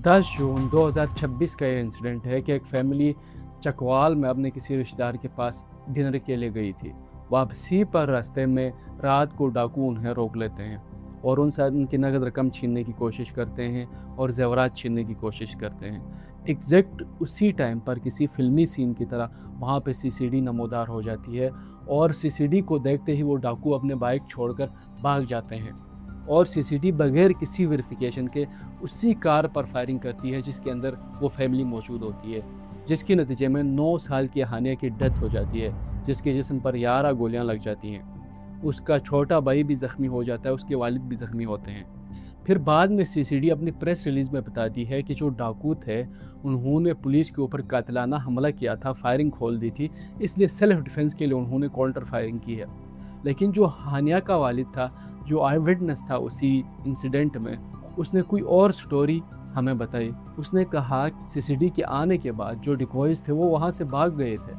10 जून 2026 का ये इंसिडेंट है कि एक फैमिली चकवाल में अपने किसी रिश्तेदार के पास डिनर के लिए गई थी। वापसी पर रास्ते में रात को डाकू उन्हें रोक लेते हैं और उनसे उनकी नगद रकम छीनने की कोशिश करते हैं और जेवरात छीनने की कोशिश करते हैं। एग्जैक्ट उसी टाइम पर किसी फिल्मी सीन की तरह वहाँ पे सीसीडी नमोदार हो जाती है और सीसीडी को देखते ही वो डाकू अपने बाइक छोड़कर भाग जाते हैं और सीसीडी बगैर किसी वेरिफिकेशन के उसी कार पर फायरिंग करती है जिसके अंदर वो फैमिली मौजूद होती है, जिसके नतीजे में 9 साल की हानिया की डेथ हो जाती है, जिसके जिस्म पर 11 गोलियां लग जाती हैं। उसका छोटा भाई भी ज़ख्मी हो जाता है, उसके वालिद भी ज़ख्मी होते हैं। फिर बाद में सीसीडी अपनी प्रेस रिलीज़ में बताती है कि जो डाकू थे उन्होंने पुलिस के ऊपर कातिलाना हमला किया था, फायरिंग खोल दी थी, इसलिए सेल्फ डिफेंस के लिए उन्होंने काउंटर फायरिंग की है। लेकिन जो हानिया का वालिद था, जो आई विटनेस था उसी इंसिडेंट में, उसने कोई और स्टोरी हमें बताई। उसने कहा सीसीडी के आने के बाद जो डिकॉयज थे वो वहाँ से भाग गए थे,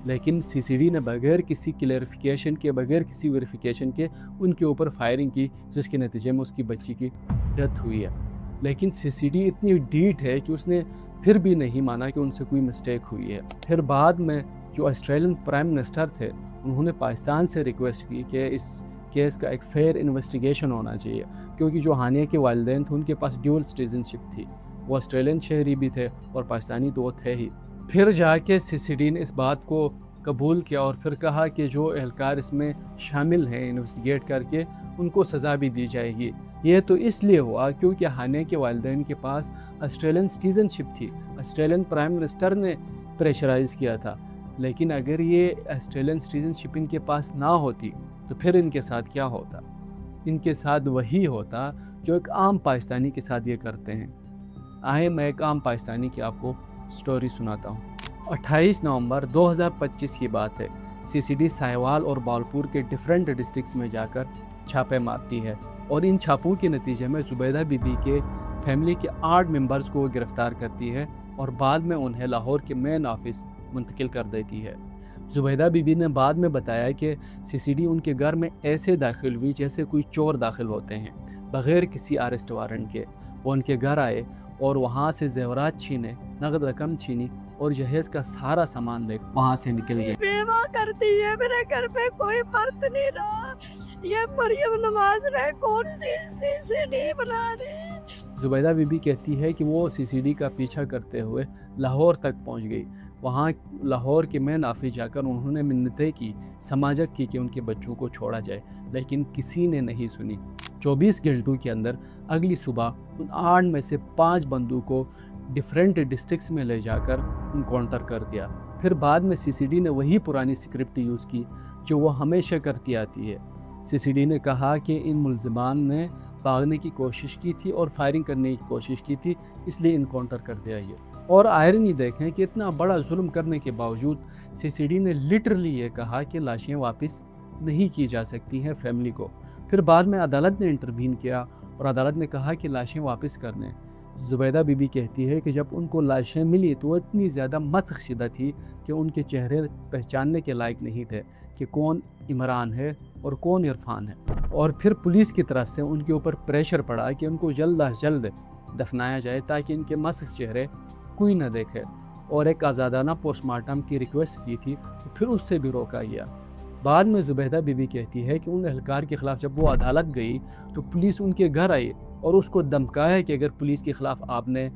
लेकिन सीसीडी ने बगैर किसी क्लैरिफिकेशन के, बगैर किसी वेरिफिकेशन के उनके ऊपर फायरिंग की, जिसके नतीजे में उसकी बच्ची की डेथ हुई है। लेकिन सीसीडी इतनी डीठ है कि उसने फिर भी नहीं माना कि उनसे कोई मिस्टेक हुई है। फिर बाद में जो ऑस्ट्रेलियन प्राइम मिनिस्टर थे उन्होंने पाकिस्तान से रिक्वेस्ट की कि इस केस का एक फेयर इन्वेस्टिगेशन होना चाहिए, क्योंकि जो हानिया के वालिदैन थे उनके पास ड्यूअल सिटीजनशिप थी, वो ऑस्ट्रेलियन शहरी भी थे और पाकिस्तानी तो वो थे ही। फिर जाके सीसीडी ने इस बात को कबूल किया और फिर कहा कि जो एहलकार इसमें शामिल हैं इन्वेस्टिगेट करके उनको सज़ा भी दी जाएगी। ये तो इसलिए हुआ क्योंकि हानिया के वालिदैन के पास ऑस्ट्रेलियन सिटीजनशिप थी, ऑस्ट्रेलियन प्राइम मिनिस्टर ने प्रेशराइज़ किया था। लेकिन अगर ये ऑस्ट्रेलियन सिटीजनशिप इनके पास ना होती तो फिर इनके साथ क्या होता? इनके साथ वही होता जो एक आम पाकिस्तानी के साथ ये करते हैं। आए मैं एक आम पाकिस्तानी की आपको स्टोरी सुनाता हूँ। 28 नवंबर 2025 की बात है। सीसीडी साहिवाल और बालपुर के डिफरेंट डिस्ट्रिक्ट्स में जाकर छापे मारती है और इन छापों के नतीजे में जुबैदा बीबी के फैमिली के 8 मेंबर्स को गिरफ्तार करती है और बाद में उन्हें लाहौर के मेन ऑफिस मुंतकिल कर देती है। जुबैदा बीबी ने बाद में बताया कि सीसीडी उनके घर में ऐसे दाखिल हुई जैसे कोई चोर दाखिल होते हैं, बग़ैर किसी अरेस्ट वारंट के। वो उनके घर आए और वहाँ से जेवरात छीने, नगद रकम छीनी और जहेज का सारा सामान ले वहाँ से निकल गए। बेवा करती है, मेरे घर पे कोई फर्क नहीं रहा, ये मरियम नवाज रहे कौन सी सीसीडी बना दे। जुबैदा बीबी कहती है कि वो सीसीडी का पीछा करते हुए लाहौर तक पहुँच गई। वहाँ लाहौर के मेन ऑफिस जाकर उन्होंने मिन्नतें की, समाजत की कि उनके बच्चों को छोड़ा जाए, लेकिन किसी ने नहीं सुनी। 24 घंटों के अंदर अगली सुबह उन 8 में से 5 बंदूक को डिफरेंट डिस्ट्रिक्ट्स में ले जाकर इनकाउंटर कर दिया। फिर बाद में सीसीडी ने वही पुरानी स्क्रिप्ट यूज़ की जो वो हमेशा करती आती है। सीसीडी ने कहा कि इन मुल्ज़िमान ने भागने की कोशिश की थी और फायरिंग करने की कोशिश की थी, इसलिए इनकाउंटर कर दिया ये। और आयरनी देखें कि इतना बड़ा जुल्म करने के बावजूद सीसीडी ने लिटरली ये कहा कि लाशें वापस नहीं की जा सकती हैं फैमिली को। फिर बाद में अदालत ने इंटरवीन किया और अदालत ने कहा कि लाशें वापस कर दें। जुबैदा बीबी कहती है कि जब उनको लाशें मिली तो वो इतनी ज़्यादा मस्ख़शुदा थी कि उनके चेहरे पहचानने के लायक नहीं थे कि कौन इमरान है और कौन इरफान है। और फिर पुलिस की तरफ से उनके ऊपर प्रेशर पड़ा कि उनको जल्द अज जल्द दफनाया जाए ताकि इनके मस्ख़ चेहरे कोई ना देखे, और एक आज़ादाना पोस्टमार्टम की रिक्वेस्ट की थी तो फिर उससे भी रोका गया। बाद में जुबैदा बीबी कहती है कि उन एहलकार के ख़िलाफ़ जब वो अदालत गई तो पुलिस उनके घर आई और उसको धमकाया कि अगर पुलिस के ख़िलाफ़ आपने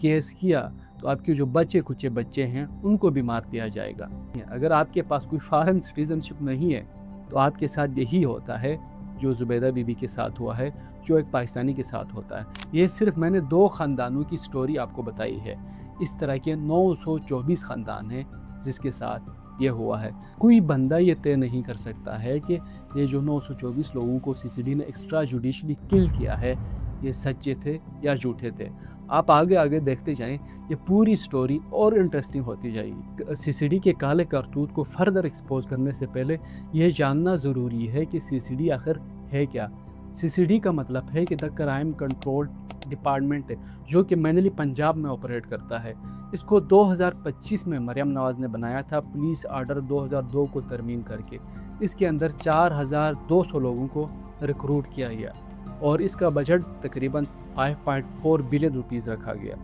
केस किया तो आपके जो बच्चे कुचे बच्चे हैं उनको भी मार दिया जाएगा। अगर आपके पास कोई फॉरेन सिटीजनशिप नहीं है तो आपके साथ यही होता है जो जुबैदा बीबी के साथ हुआ है, जो एक पाकिस्तानी के साथ होता है। ये सिर्फ मैंने 2 ख़ानदानों की स्टोरी आपको बताई है। इस तरह के 924 ख़ानदान हैं जिसके साथ ये हुआ है। कोई बंदा ये तय नहीं कर सकता है कि ये जो 924 लोगों को सीसीडी ने एक्स्ट्रा जुडिशली किल किया है ये सच्चे थे या झूठे थे। आप आगे आगे देखते जाएं, ये पूरी स्टोरी और इंटरेस्टिंग होती जाएगी। सीसीडी के काले करतूत को फर्दर एक्सपोज करने से पहले यह जानना ज़रूरी है कि सीसीडी आखिर है क्या। सीसीडी का मतलब है कि द क्राइम कंट्रोल डिपार्टमेंट है, जो कि मैनली पंजाब में ऑपरेट करता है। इसको 2025 में मरियम नवाज़ ने बनाया था, पुलिस आर्डर 2002 को तरमीम करके। इसके अंदर 4200 लोगों को रिक्रूट किया गया। और इसका बजट तकरीबन 5.4 बिलियन रुपीस रखा गया।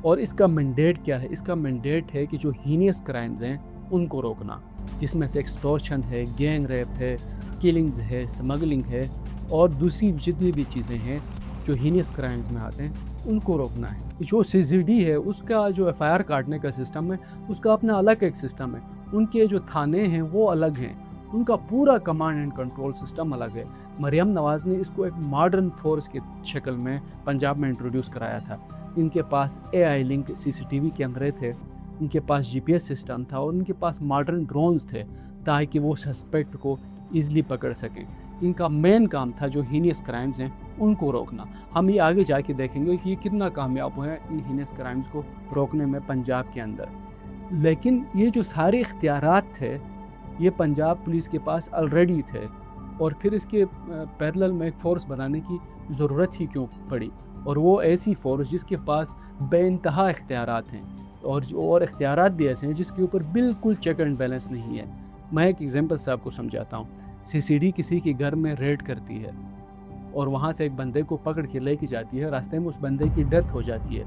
और इसका मैंडेट क्या है? इसका मैंडेट है कि जो हीनियस क्राइम्स हैं उनको रोकना, जिसमें से एक्सटॉर्शन है, गैंग रेप है, किलिंग्स है, स्मगलिंग है और दूसरी जितनी भी चीज़ें हैं जो हीनियस क्राइम्स में आते हैं उनको रोकना है। जो CCD है उसका जो FIR काटने का सिस्टम है उसका अपना अलग एक सिस्टम है, उनके जो थाने हैं वो अलग हैं, उनका पूरा कमांड एंड कंट्रोल सिस्टम अलग है। मरियम नवाज़ ने इसको एक मॉडर्न फोर्स की शक्ल में पंजाब में इंट्रोड्यूस कराया था। इनके पास AI लिंक CCTV कैमरे थे, इनके पास GPS सिस्टम था और इनके पास मॉडर्न ड्रोन्स थे ताकि वो सस्पेक्ट को ईज़िली पकड़ सकें। इनका मेन काम था जो हीनियस क्राइम्स हैं उनको रोकना। हम ये आगे जाके देखेंगे कि ये कितना कामयाब हुए हैं इन हीनियस क्राइम्स को रोकने में पंजाब के अंदर। लेकिन ये जो सारे इख्तियारात थे ये पंजाब पुलिस के पास ऑलरेडी थे और फिर इसके पैरेलल में एक फ़ोर्स बनाने की ज़रूरत ही क्यों पड़ी? और वो ऐसी फ़ोर्स जिसके पास बेइंतहा इख्तियारात हैं और इख्तियारात भी ऐसे हैं जिसके ऊपर बिल्कुल चेक एंड बैलेंस नहीं है। मैं एक एग्जांपल से आपको समझाता हूँ। CCD किसी के घर में रेड करती है और वहाँ से एक बंदे को पकड़ के लेके जाती है, रास्ते में उस बंदे की डेथ हो जाती है।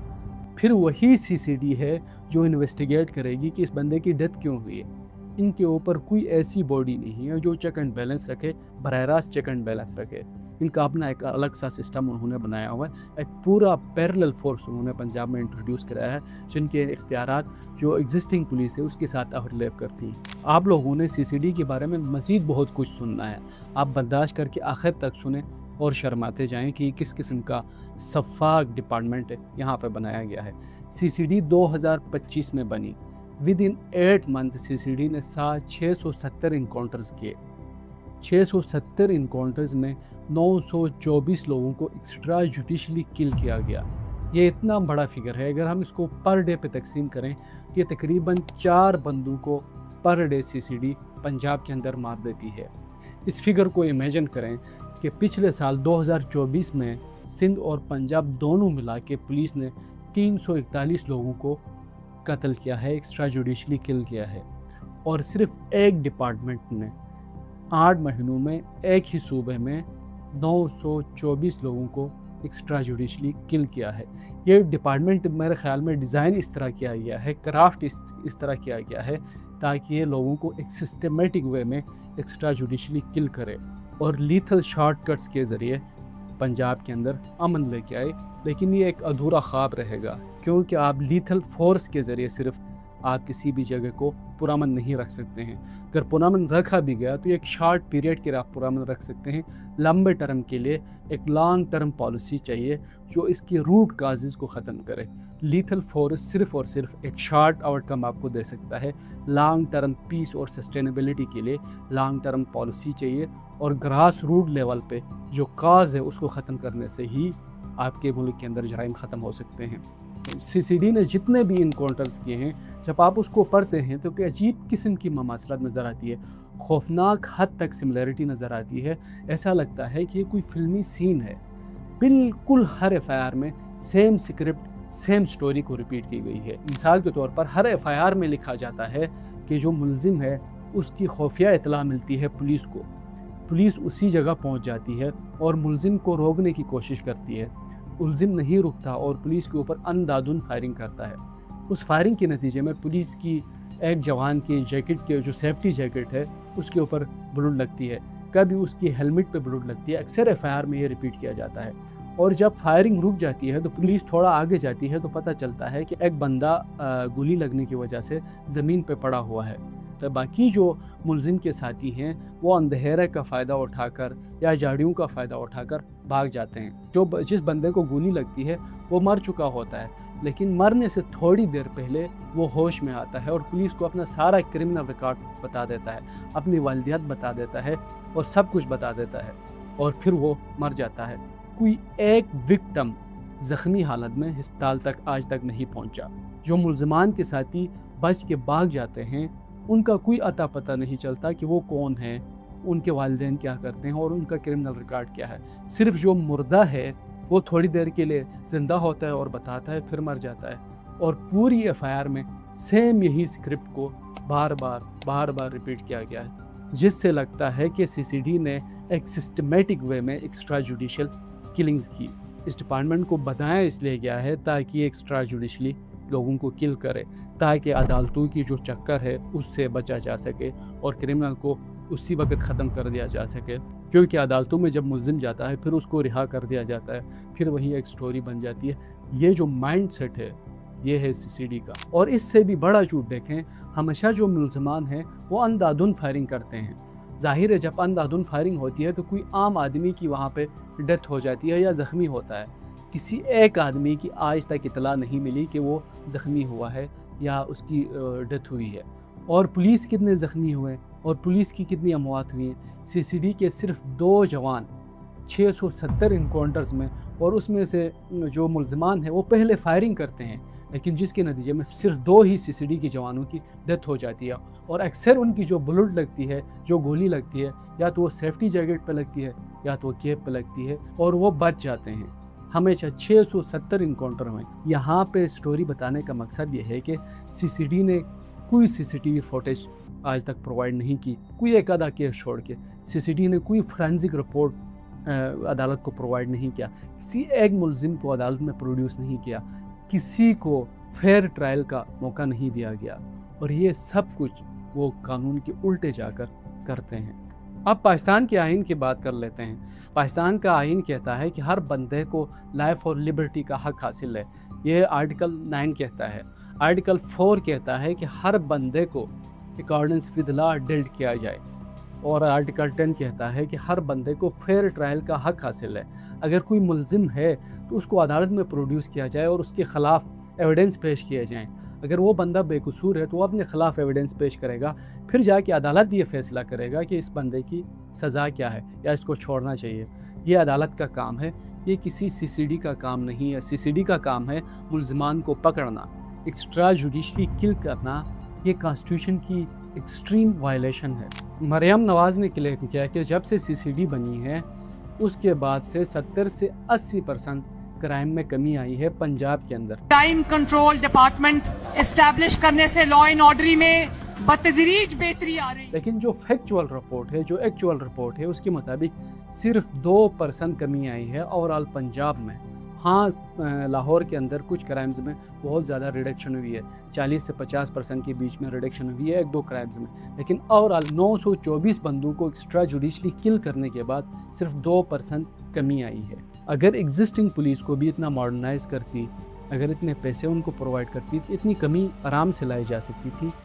फिर वही CCD है जो इन्वेस्टिगेट करेगी कि इस बंदे की डेथ क्यों हुई है। इनके ऊपर कोई ऐसी बॉडी नहीं है जो चेक एंड बैलेंस रखे, बराह रास्त चेक एंड बैलेंस रखे। इनका अपना एक अलग सा सिस्टम उन्होंने बनाया हुआ है, एक पूरा पैरेलल फोर्स उन्होंने पंजाब में इंट्रोड्यूस कराया है जिनके इख्तियारात जो एग्जिस्टिंग पुलिस है उसके साथ ओवरलैप करती हैं। आप लोगों ने CCD के बारे में मज़ीद बहुत कुछ सुनना है, आप बर्दाश्त करके आखिर तक सुने और शर्माते जाएं कि किस किस्म का सफाक डिपार्टमेंट यहाँ पर बनाया गया है। CCD 2025 में बनी। विद इन 8 मंथ CCD ने 670 इनकाउंटर्स किए। 670 इनकाउंटर्स में 924 लोगों को एक्स्ट्रा जुडिशली किल किया गया। ये इतना बड़ा फिगर है, अगर हम इसको पर डे पे तकसीम करें तो ये तकरीबन 4 बंदूकों पर डे CCD पंजाब के अंदर मार देती है। इस फिगर को इमेजिन करें कि पिछले साल 2024 में सिंध और पंजाब दोनों मिला के पुलिस ने 341 लोगों को कत्ल किया है, एक्स्ट्रा जुडिशली किल किया है। और सिर्फ एक डिपार्टमेंट ने 8 महीनों में एक ही सूबे में 924 लोगों को एक्स्ट्रा जुडिशली किल किया है। ये डिपार्टमेंट मेरे ख्याल में डिज़ाइन इस तरह किया गया है, क्राफ्ट इस तरह किया गया है ताकि ये लोगों को एक सिस्टमेटिक वे में एक्स्ट्रा जुडिशली किल करे और लीथल शॉर्टकट्स के ज़रिए पंजाब के अंदर अमन लेके आए। लेकिन ये एक अधूरा ख्वाब रहेगा क्योंकि आप लीथल फोर्स के ज़रिए सिर्फ आप किसी भी जगह को पुरअमन नहीं रख सकते हैं। अगर पुरअमन रखा भी गया तो एक शॉर्ट पीरियड के लिए आप पुरअमन रख सकते हैं। लंबे टर्म के लिए एक लॉन्ग टर्म पॉलिसी चाहिए जो इसकी रूट काजेज़ को ख़त्म करे। लीथल फोर्स सिर्फ़ और सिर्फ एक शॉर्ट आउटकम आपको दे सकता है। लॉन्ग टर्म पीस और सस्टेनेबिलिटी के लिए लॉन्ग टर्म पॉलिसी चाहिए और ग्रास रूट लेवल पे जो काज है उसको ख़त्म करने से ही आपके मुल्क के अंदर जराइम ख़त्म हो सकते हैं। CCD ने जितने भी इनकाउंटर्स किए हैं जब आप उसको पढ़ते हैं तो कि अजीब किस्म की ममासलत नज़र आती है, खौफनाक हद तक सिमिलरिटी नज़र आती है। ऐसा लगता है कि ये कोई फ़िल्मी सीन है। बिल्कुल हर FIR में सेम स्क्रिप्ट सेम स्टोरी को रिपीट की गई है। मिसाल के तौर पर हर FIR में लिखा जाता है कि जो मुलजिम है उसकी खुफिया इतला मिलती है पुलिस को, पुलिस उसी जगह पहुंच जाती है और मुलजिम को रोकने की कोशिश करती है। मुलजिम नहीं रुकता और पुलिस के ऊपर अंधाधुंध फायरिंग करता है। उस फायरिंग के नतीजे में पुलिस की एक जवान की जैकेट के जो सेफ्टी जैकेट है उसके ऊपर बुलेट लगती है, कभी उसकी हेलमेट पे बुलेट लगती है। अक्सर FIR में ये रिपीट किया जाता है। और जब फायरिंग रुक जाती है तो पुलिस थोड़ा आगे जाती है तो पता चलता है कि एक बंदा गोली लगने की वजह से ज़मीन पे पड़ा हुआ है। तो बाकी जो मुलजिम के साथी हैं वो अंधेरे का फ़ायदा उठाकर या झाड़ियों का फ़ायदा उठाकर भाग जाते हैं। जिस बंदे को गोली लगती है वो मर चुका होता है, लेकिन मरने से थोड़ी देर पहले वो होश में आता है और पुलिस को अपना सारा क्रिमिनल रिकॉर्ड बता देता है, अपनी वालिदियत बता देता है और सब कुछ बता देता है और फिर वो मर जाता है। कोई एक विक्टिम ज़ख्मी हालत में अस्पताल तक आज तक नहीं पहुंचा। जो मुलजमान के साथी बच के भाग जाते हैं उनका कोई अता पता नहीं चलता कि वो कौन है, उनके वालिदैन क्या करते हैं और उनका क्रिमिनल रिकॉर्ड क्या है। सिर्फ जो मुर्दा है वो थोड़ी देर के लिए ज़िंदा होता है और बताता है, फिर मर जाता है। और पूरी FIR में सेम यही स्क्रिप्ट को बार बार रिपीट किया गया है, जिससे लगता है कि CCD ने एक सिस्टमेटिक वे में एक्स्ट्रा जुडिशियल किलिंग्स की। इस डिपार्टमेंट को बताया इसलिए गया है ताकि एक्स्ट्रा जुडिशली लोगों को किल करे, ताकि अदालतों की जो चक्कर है उससे बचा जा सके और क्रिमिनल को उसी वक्त ख़त्म कर दिया जा सके। क्योंकि अदालतों में जब मुलजिम जाता है फिर उसको रिहा कर दिया जाता है, फिर वही एक स्टोरी बन जाती है। ये जो माइंड सेट है ये है CCD का। और इससे भी बड़ा झूठ देखें, हमेशा जो मुलजमान हैं वो अंधाधुंध फायरिंग करते हैं। ज़ाहिर है जब अंधाधुंध फायरिंग होती है तो कोई आम आदमी की वहाँ पे डेथ हो जाती है या ज़ख्मी होता है। किसी एक आदमी की आज तक इतला नहीं मिली कि वो ज़ख्मी हुआ है या उसकी डेथ हुई है। और पुलिस कितने ज़ख्मी हुए और पुलिस की कितनी अमवात हुई हैं। CCD के सिर्फ 2 जवान 670 इनकाउंटर्स में, और उसमें से जो मुलजमान हैं वो पहले फायरिंग करते हैं, लेकिन जिसके नतीजे में सिर्फ 2 ही CCD के जवानों की डेथ हो जाती है। और अक्सर उनकी जो बुलेट लगती है, जो गोली लगती है, या तो वो सेफ्टी जैकेट पे लगती है या तो वो केप पे लगती है और वो बच जाते हैं। हमेशा 670 इनकाउंटर हुए। यहाँ पे स्टोरी बताने का मकसद ये है कि CCD ने कोई CCTV फुटेज आज तक प्रोवाइड नहीं की, कोई एक आधा केस छोड़ के। CCD ने कोई फोरेंसिक रिपोर्ट अदालत को प्रोवाइड नहीं किया, किसी एक मुलजिम को अदालत में प्रोड्यूस नहीं किया, किसी को फेयर ट्रायल का मौका नहीं दिया गया। और ये सब कुछ वो कानून के उल्टे जाकर करते हैं। अब पाकिस्तान के आइन की बात कर लेते हैं। पाकिस्तान का आइन कहता है कि हर बंदे को लाइफ और लिबर्टी का हक हासिल है। ये आर्टिकल 9 कहता है। आर्टिकल 4 कहता है कि हर बंदे को अकॉर्डेंस विद लॉ डील्ड किया जाए। और आर्टिकल 10 कहता है कि हर बंदे को फेयर ट्रायल का हक हासिल है। अगर कोई मुलजिम है तो उसको अदालत में प्रोड्यूस किया जाए और उसके ख़िलाफ़ एविडेंस पेश किए जाएँ। अगर वो बंदा बेकसूर है तो वो अपने ख़िलाफ़ एविडेंस पेश करेगा, फिर जाके अदालत ये फ़ैसला करेगा कि इस बंदे की सज़ा क्या है या इसको छोड़ना चाहिए। ये अदालत का काम है, ये किसी CCD का काम नहीं है। CCD का काम है मुलजिमान को पकड़ना, एक्स्ट्रा जुडिशली किल करना। ये कॉन्स्टिट्यूशन की एक्सट्रीम वायलेशन है। मरियम नवाज़ ने क्लेम किया कि जब से CCD बनी है उसके बाद से 70 से 80% क्राइम में कमी आई है पंजाब के अंदर। क्राइम कंट्रोल डिपार्टमेंट एस्टैब्लिश करने से लॉ एंड ऑर्डर में बतदरीज बेहतरी आ रही है। लेकिन जो फैक्चुअल रिपोर्ट है, जो एक्चुअल रिपोर्ट है, उसके मुताबिक सिर्फ 2% कमी आई है ओवरऑल पंजाब में। हाँ, लाहौर के अंदर कुछ क्राइम्स में बहुत ज़्यादा रिडक्शन हुई है, 40 से 50% के बीच में रिडक्शन हुई है 1-2 क्राइम्स में। लेकिन ओवरऑल 924 बंदों को एक्स्ट्रा जुडिशली किल करने के बाद सिर्फ 2% कमी आई है। अगर एग्जिस्टिंग पुलिस को भी इतना मॉडर्नाइज करती, अगर इतने पैसे उनको प्रोवाइड करती, इतनी कमी आराम से लाई जा सकती थी।